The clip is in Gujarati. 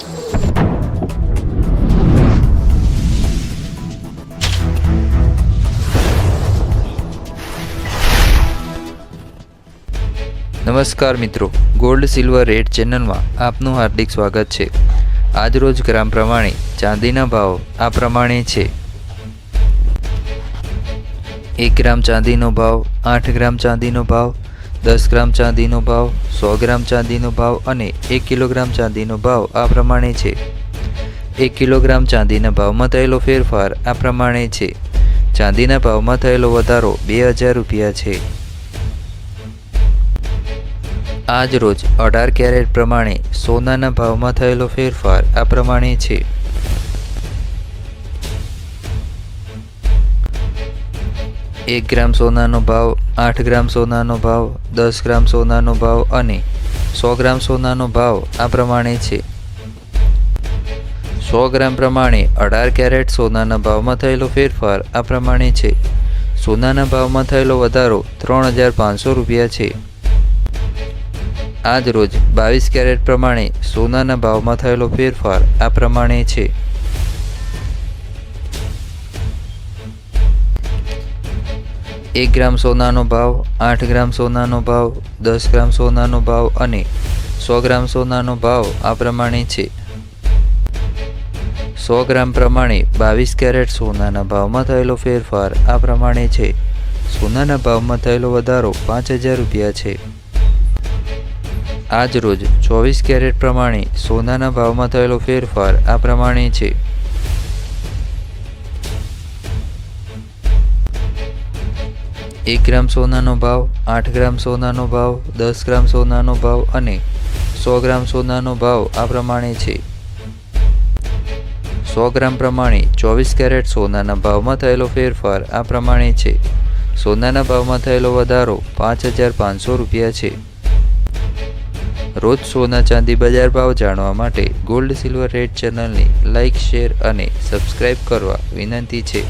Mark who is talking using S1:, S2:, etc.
S1: નમસ્કાર મિત્રો, ગોલ્ડ સિલ્વર રેટ ચેનલમાં આપનું હાર્દિક સ્વાગત છે। આજરોજ ગ્રામ પ્રમાણે ચાંદીના ભાવ આ પ્રમાણે છે। 1 ગ્રામ ચાંદીનો ભાવ, 8 ગ્રામ ચાંદીનો ભાવ, 10 ગ્રામ ચાંદીનો ભાવ, 100 ગ્રામ ચાંદીનો ભાવ અને 1 કિલોગ્રામ ચાંદીનો ભાવ આ પ્રમાણે છે। 1 કિલોગ્રામ ચાંદીના ભાવમાં થયેલો ફેરફાર આ પ્રમાણે છે। ચાંદીના ભાવમાં થયેલો વધારો 2000 રૂપિયા છે। આજ રોજ 18 કેરેટ પ્રમાણે સોનાના ભાવમાં થયેલો ફેરફાર આ પ્રમાણે છે। 1 ગ્રામ સોનાનો ભાવ, 8 ગ્રામ સોનાનો ભાવ, 10 ગ્રામ સોનાનો ભાવ અને 100 ગ્રામ સોનાનો ભાવ આ પ્રમાણે છે। 100 ગ્રામ પ્રમાણે 18 કેરેટ સોનાના ભાવમાં થયેલો ફેરફાર આ પ્રમાણે છે। સોનાના ભાવમાં થયેલો વધારો 3500 રૂપિયા છે। આજ રોજ 22 કેરેટ પ્રમાણે સોનાના ભાવમાં થયેલો ફેરફાર આ પ્રમાણે છે। 1 ગ્રામ સોનાનો ભાવ, 8 ગ્રામ સોનાનો ભાવ, 10 ગ્રામ સોનાનો ભાવ અને 100 ગ્રામ સોનાનો ભાવ આ પ્રમાણે છે। 100 ગ્રામ પ્રમાણે 22 કેરેટ સોનાના ભાવમાં થયેલો ફેરફાર આ પ્રમાણે છે। સોનાના ભાવમાં થયેલો વધારો 5000 રૂપિયા છે। આજ રોજ 24 કેરેટ પ્રમાણે સોનાના ભાવમાં થયેલો ફેરફાર આ પ્રમાણે છે। 1 ગ્રામ સોનાનો ભાવ, 8 ગ્રામ સોનાનો ભાવ, 10 ગ્રામ સોનાનો ભાવ અને 100 ગ્રામ સોનાનો ભાવ આ પ્રમાણે છે। 100 ગ્રામ પ્રમાણે 24 કેરેટ સોનાના ભાવમાં થયેલો ફેરફાર આ પ્રમાણે છે। સોનાના ભાવમાં થયેલો વધારો 5500 રૂપિયા છે। રોજ સોના ચાંદી બજાર ભાવ જાણવા માટે ગોલ્ડ સિલ્વર રેટ ચેનલને લાઇક, શેર અને સબસ્ક્રાઇબ કરવા વિનંતી છે।